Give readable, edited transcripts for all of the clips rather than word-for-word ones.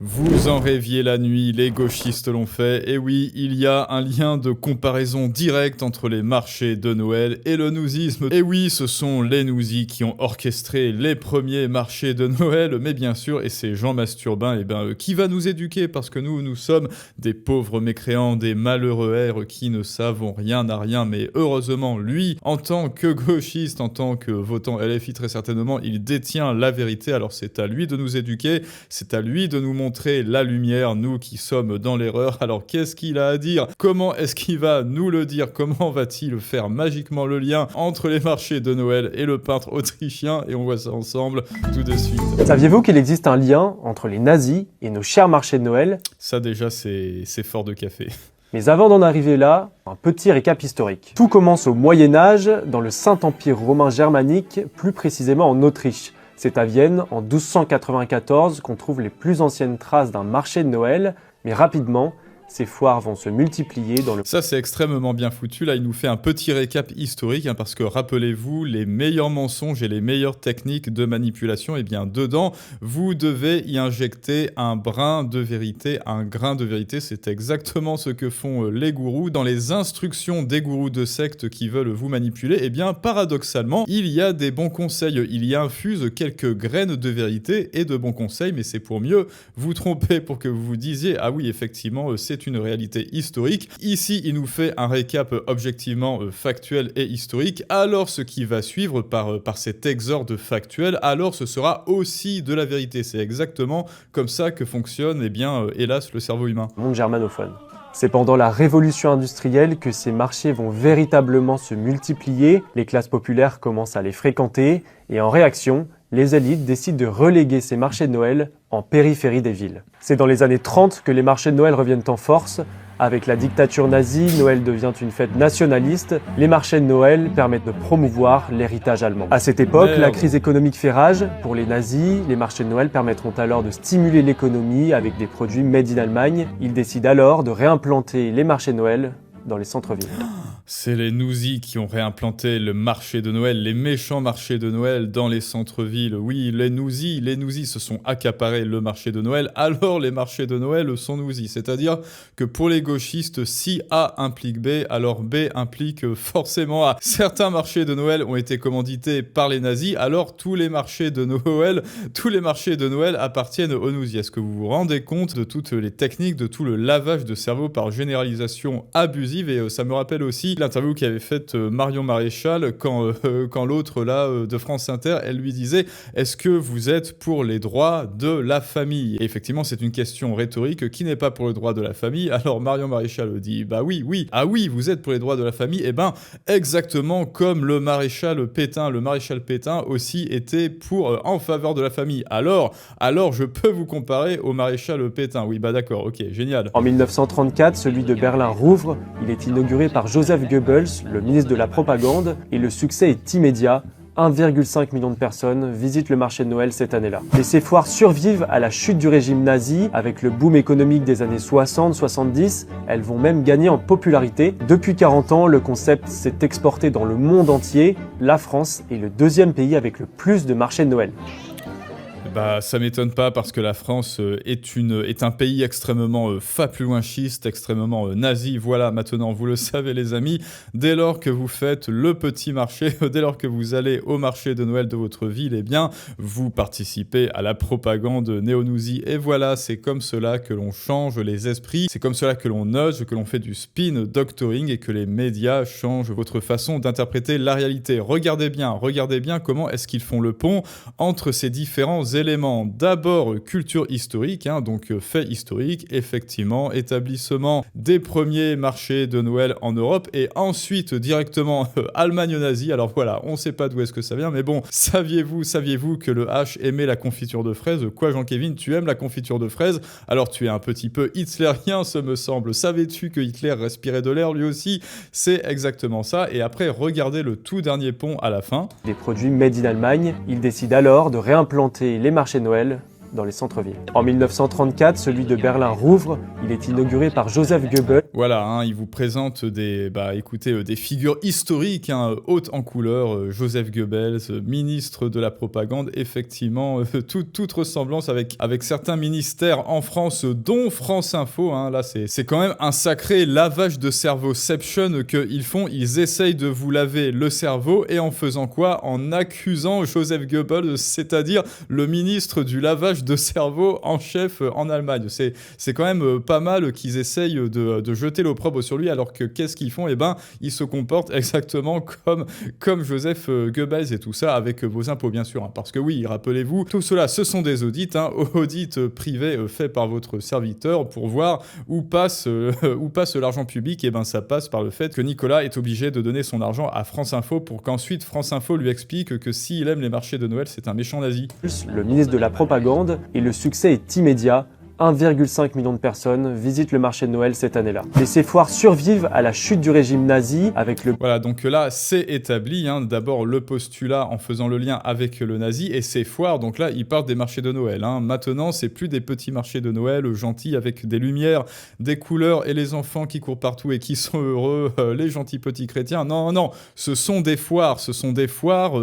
Vous en rêviez la nuit, les gauchistes l'ont fait, et oui, il y a un lien de comparaison direct entre les marchés de Noël et le nouzisme. Et oui, ce sont les nouzis qui ont orchestré les premiers marchés de Noël, mais bien sûr, et c'est Jean Masturbin, qui va nous éduquer, parce que nous sommes des pauvres mécréants, des malheureux airs qui ne savent rien à rien, mais heureusement, lui, en tant que gauchiste, en tant que votant LFI très certainement, il détient la vérité, alors c'est à lui de nous éduquer, c'est à lui de nous montrer la lumière, nous qui sommes dans l'erreur. Alors qu'est-ce qu'il a à dire? Comment est-ce qu'il va nous le dire? Comment va-t-il faire magiquement le lien entre les marchés de Noël et le peintre autrichien? Et on voit ça ensemble tout de suite. Saviez-vous qu'il existe un lien entre les nazis et nos chers marchés de Noël? Ça déjà c'est fort de café. Mais avant d'en arriver là, un petit récap historique. Tout commence au Moyen-Âge, dans le Saint-Empire romain germanique, plus précisément en Autriche. C'est à Vienne, en 1294, qu'on trouve les plus anciennes traces d'un marché de Noël, mais rapidement, ces foires vont se multiplier dans le... Ça, c'est extrêmement bien foutu. Là, il nous fait un petit récap historique, parce que rappelez-vous, les meilleurs mensonges et les meilleures techniques de manipulation, dedans, vous devez y injecter un brin de vérité, un grain de vérité. C'est exactement ce que font les gourous. Dans les instructions des gourous de sectes qui veulent vous manipuler, paradoxalement, il y a des bons conseils. Il y infuse quelques graines de vérité et de bons conseils, mais c'est pour mieux vous tromper, pour que vous vous disiez « Ah oui, effectivement, c'est une réalité historique ». Ici, il nous fait un récap objectivement factuel et historique. Alors, ce qui va suivre par cet exorde factuel, alors ce sera aussi de la vérité. C'est exactement comme ça que fonctionne, hélas, le cerveau humain. Monde germanophone. C'est pendant la révolution industrielle que ces marchés vont véritablement se multiplier, les classes populaires commencent à les fréquenter, et en réaction, les élites décident de reléguer ces marchés de Noël en périphérie des villes. C'est dans les années 30 que les marchés de Noël reviennent en force. Avec la dictature nazie, Noël devient une fête nationaliste. Les marchés de Noël permettent de promouvoir l'héritage allemand. À cette époque, la crise économique fait rage. Pour les nazis, les marchés de Noël permettront alors de stimuler l'économie avec des produits made in Allemagne. Ils décident alors de réimplanter les marchés de Noël dans les centres-villes. C'est les nouzis qui ont réimplanté le marché de Noël, les méchants marchés de Noël dans les centres-villes. Oui, les nouzis se sont accaparés le marché de Noël, alors les marchés de Noël sont nouzis. C'est-à-dire que pour les gauchistes, si A implique B, alors B implique forcément A. Certains marchés de Noël ont été commandités par les nazis, alors tous les marchés de Noël appartiennent aux nouzis. Est-ce que vous vous rendez compte de toutes les techniques, de tout le lavage de cerveau par généralisation abusive? Et ça me rappelle aussi l'interview qu'avait faite Marion Maréchal quand l'autre là de France Inter, elle lui disait « Est-ce que vous êtes pour les droits de la famille ?» Et effectivement, c'est une question rhétorique qui n'est pas pour le droit de la famille. Alors Marion Maréchal dit « Bah oui, ah oui, vous êtes pour les droits de la famille. » Exactement comme le maréchal Pétain aussi était en faveur de la famille. Alors je peux vous comparer au maréchal Pétain. Oui, bah d'accord, ok, génial. En 1934, celui de Berlin rouvre. Il est inauguré par Joseph Goebbels, le ministre de la Propagande, et le succès est immédiat. 1,5 million de personnes visitent le marché de Noël cette année-là. Mais ces foires survivent à la chute du régime nazi. Avec le boom économique des années 60-70, elles vont même gagner en popularité. Depuis 40 ans, le concept s'est exporté dans le monde entier. La France est le deuxième pays avec le plus de marchés de Noël. Bah, ça m'étonne pas parce que la France est un pays extrêmement fapuinchiste, extrêmement nazi. Voilà, maintenant vous le savez les amis, dès lors que vous faites le petit marché, dès lors que vous allez au marché de Noël de votre ville, vous participez à la propagande néo-nousie. Et voilà, c'est comme cela que l'on change les esprits, c'est comme cela que l'on nudge, que l'on fait du spin doctoring et que les médias changent votre façon d'interpréter la réalité. Regardez bien comment est-ce qu'ils font le pont entre ces différents éléments. D'abord, culture historique, donc fait historique, effectivement, établissement des premiers marchés de Noël en Europe, et ensuite directement Allemagne nazie. Alors voilà, on sait pas d'où est-ce que ça vient, mais bon, saviez-vous que le H aimait la confiture de fraises? Quoi, Jean-Kévin, tu aimes la confiture de fraises? Alors tu es un petit peu hitlérien, ce me semble. Savais-tu que Hitler respirait de l'air lui aussi? C'est exactement ça. Et après, regardez le tout dernier pont à la fin. Des produits made in Allemagne, ils décident alors de réimplanter les marchés de Noël dans les centres-villes. En 1934, celui de Berlin rouvre. Il est inauguré par Joseph Goebbels. Voilà, hein, il vous présente des figures historiques, hein, hautes en couleur. Joseph Goebbels, ministre de la propagande, effectivement, toute ressemblance avec certains ministères en France, dont France Info. Hein, là, c'est quand même un sacré lavage de cerveauception qu'ils font. Ils essayent de vous laver le cerveau, et en faisant quoi? En accusant Joseph Goebbels, c'est-à-dire le ministre du lavage de cerveau en chef en Allemagne. C'est quand même pas mal qu'ils essayent de jeter l'opprobre sur lui, alors que qu'est-ce qu'ils font? Eh ben, ils se comportent exactement comme Joseph Goebbels, et tout ça avec vos impôts, bien sûr. Hein, parce que oui, rappelez-vous, tout cela, ce sont des audits, hein, audits privés faits par votre serviteur pour voir où passe l'argent public. Et ben, ça passe par le fait que Nicolas est obligé de donner son argent à France Info pour qu'ensuite France Info lui explique que s'il aime les marchés de Noël, c'est un méchant nazi. Le ministre de la propagande, et le succès est immédiat. 1,5 million de personnes visitent le marché de Noël cette année-là. Et ces foires survivent à la chute du régime nazi avec le... Voilà, donc là, c'est établi. Hein, d'abord, le postulat en faisant le lien avec le nazi, et ces foires, donc là, ils partent des marchés de Noël. Hein. Maintenant, c'est plus des petits marchés de Noël gentils avec des lumières, des couleurs et les enfants qui courent partout et qui sont heureux, les gentils petits chrétiens. Non, non, ce sont des foires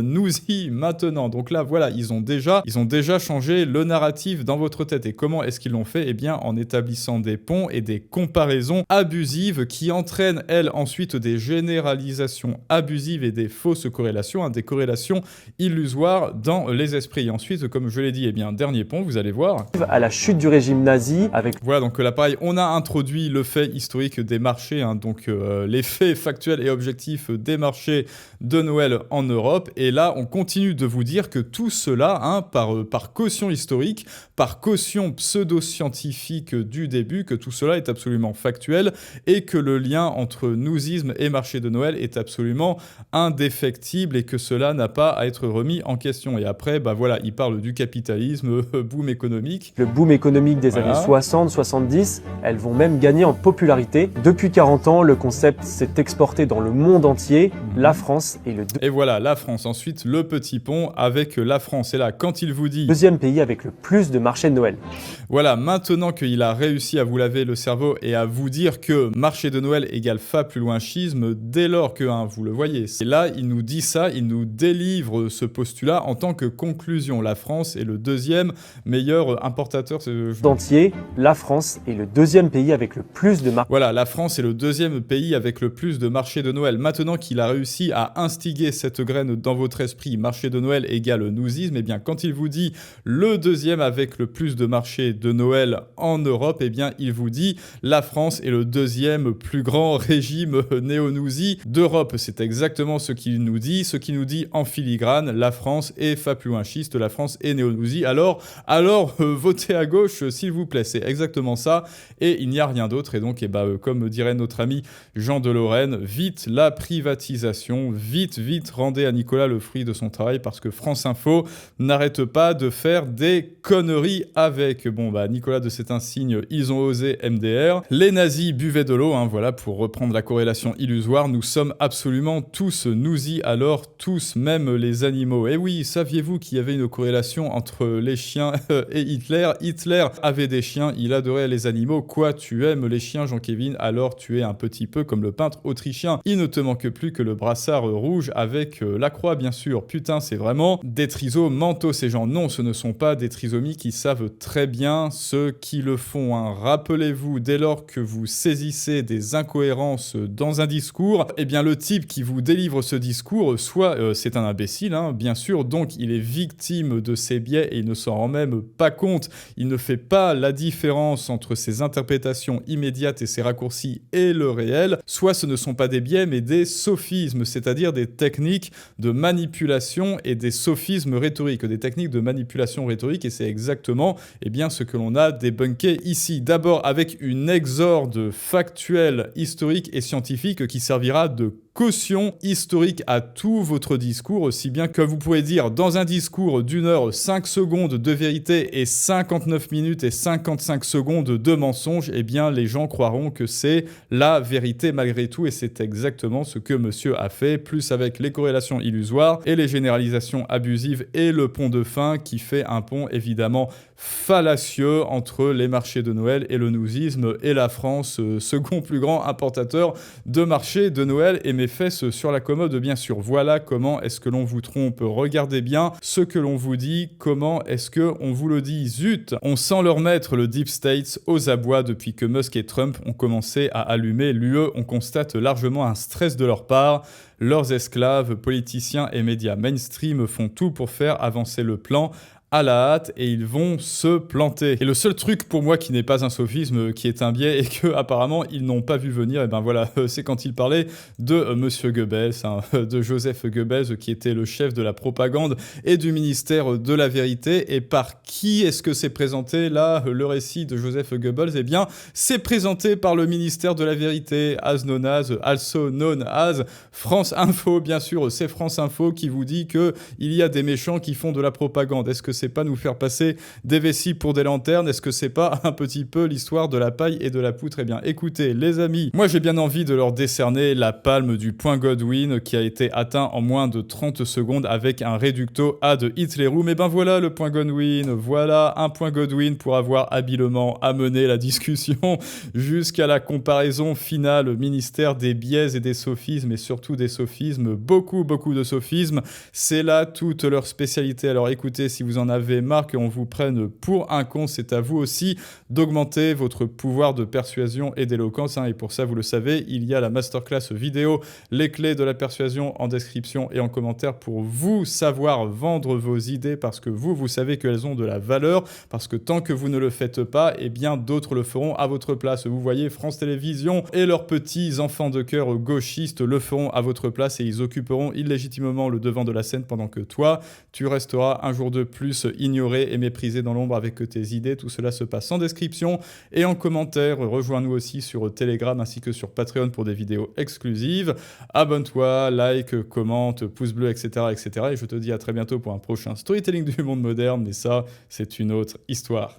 nous-y maintenant. Donc là, voilà, ils ont déjà changé le narratif dans votre tête. Et comment est-ce qu'ils l'ont fait? Eh bien, en établissant des ponts et des comparaisons abusives qui entraînent, elles, ensuite des généralisations abusives et des fausses corrélations, hein, des corrélations illusoires dans les esprits. Et ensuite, comme je l'ai dit, eh bien, dernier pont, vous allez voir. À la chute du régime nazi avec... Voilà, donc là, pareil, on a introduit le fait historique des marchés, hein, donc les faits factuels et objectifs des marchés de Noël en Europe. Et là, on continue de vous dire que tout cela, hein, par caution historique, par caution pseudo-scientifique du début, que tout cela est absolument factuel et que le lien entre nousisme et marché de Noël est absolument indéfectible et que cela n'a pas à être remis en question. Et après, bah voilà, il parle du capitalisme, boom économique. Le boom économique des années 60-70, elles vont même gagner en popularité. Depuis 40 ans, le concept s'est exporté dans le monde entier. La France est le... Et voilà, la France. Ensuite, le petit pont avec la France. Et là, quand il vous dit... deuxième pays avec le plus de marchés de Noël. Voilà, maintenant qu'il a réussi à vous laver le cerveau et à vous dire que marché de Noël égale fa plus loin schisme, dès lors que, hein, vous le voyez, c'est là, il nous dit ça, il nous délivre ce postulat en tant que conclusion. La France est le deuxième meilleur importateur d'entier. La France est le deuxième pays avec le plus de marchés. Voilà, la France est le deuxième pays avec le plus de marchés de Noël. Maintenant qu'il a réussi à instiguer cette graine dans votre esprit, marché de Noël égale nousisme, et bien quand il vous dit le deuxième avec le plus de marchés de Noël en Europe, eh bien il vous dit la France est le deuxième plus grand régime néo-nousi d'Europe. C'est exactement ce qu'il nous dit en filigrane, la France est fa plus loin schiste, la France est néo-nousi. Alors votez à gauche s'il vous plaît, c'est exactement ça et il n'y a rien d'autre. Et donc comme dirait notre ami Jean de Lorraine, vite la privatisation, vite rendez à Nicolas le fruit de son travail parce que France Info n'arrête pas de faire des conneries avec. Bon Nicolas de C'est un signe, ils ont osé MDR. Les nazis buvaient de l'eau, hein, voilà, pour reprendre la corrélation illusoire. Nous sommes absolument tous nous-y, alors tous, même les animaux. Et oui, saviez-vous qu'il y avait une corrélation entre les chiens et Hitler? Hitler avait des chiens, il adorait les animaux. Quoi, tu aimes les chiens, Jean-Kévin? Alors tu es un petit peu comme le peintre autrichien. Il ne te manque plus que le brassard rouge avec la croix, bien sûr. Putain, c'est vraiment des trisomes mentaux, ces gens. Non, ce ne sont pas des trisomies qui savent très bien ce qui le font. Hein. Rappelez-vous, dès lors que vous saisissez des incohérences dans un discours, eh bien le type qui vous délivre ce discours, soit c'est un imbécile, hein, bien sûr, donc il est victime de ses biais et il ne s'en rend même pas compte. Il ne fait pas la différence entre ses interprétations immédiates et ses raccourcis et le réel. Soit ce ne sont pas des biais, mais des sophismes, c'est-à-dire des techniques de manipulation et des sophismes rhétoriques, des techniques de manipulation rhétorique, et c'est exactement ce que l'on a débunké ici. D'abord avec une exorde factuelle, historique et scientifique qui servira de caution historique à tout votre discours, aussi bien que vous pouvez dire dans un discours d'1 heure 5 secondes de vérité et 59 minutes et 55 secondes de mensonge, eh bien les gens croiront que c'est la vérité malgré tout, et c'est exactement ce que monsieur a fait, plus avec les corrélations illusoires et les généralisations abusives et le pont de fin qui fait un pont évidemment fallacieux entre les marchés de Noël et le nouzisme et la France, second plus grand importateur de marchés de Noël, et mes fesses sur la commode bien sûr. Voilà comment est-ce que l'on vous trompe. Regardez bien ce que l'on vous dit, comment est-ce que on vous le dit. Zut, on sent leur mettre le Deep States aux abois depuis que Musk et Trump ont commencé à allumer l'UE. On constate largement un stress de leur part. Leurs esclaves, politiciens et médias mainstream font tout pour faire avancer le plan à la hâte, et ils vont se planter. Et le seul truc pour moi qui n'est pas un sophisme, qui est un biais et que apparemment ils n'ont pas vu venir, et ben voilà, c'est quand ils parlaient de Monsieur Goebbels, de Joseph Goebbels, qui était le chef de la propagande et du ministère de la vérité. Et par qui est-ce que c'est présenté là, le récit de Joseph Goebbels? Eh bien, c'est présenté par le ministère de la vérité, also known as France Info, bien sûr, c'est France Info qui vous dit que il y a des méchants qui font de la propagande. Est-ce que c'est pas nous faire passer des vessies pour des lanternes? Est-ce que c'est pas un petit peu l'histoire de la paille et de la poutre? Eh bien, écoutez, les amis, moi j'ai bien envie de leur décerner la palme du point Godwin qui a été atteint en moins de 30 secondes avec un reducto ad Hitlerum. Et ben voilà le point Godwin, voilà un point Godwin pour avoir habilement amené la discussion jusqu'à la comparaison finale, ministère des biais et des sophismes, et surtout des sophismes, beaucoup de sophismes. C'est là toute leur spécialité. Alors écoutez, si vous en avez marre qu'on vous prenne pour un con, c'est à vous aussi d'augmenter votre pouvoir de persuasion et d'éloquence, et pour ça, vous le savez, il y a la masterclass vidéo Les clés de la persuasion en description et en commentaire pour vous savoir vendre vos idées, parce que vous savez qu'elles ont de la valeur, parce que tant que vous ne le faites pas, eh bien d'autres le feront à votre place. Vous voyez, France Télévisions et leurs petits enfants de cœur gauchistes le feront à votre place, et ils occuperont illégitimement le devant de la scène pendant que toi, tu resteras un jour de plus ignoré et méprisé dans l'ombre avec tes idées. Tout cela se passe en description et en commentaire. Rejoins-nous aussi sur Telegram ainsi que sur Patreon pour des vidéos exclusives. Abonne-toi, like, commente, pouce bleu, etc., etc. Et je te dis à très bientôt pour un prochain storytelling du monde moderne, mais ça, c'est une autre histoire.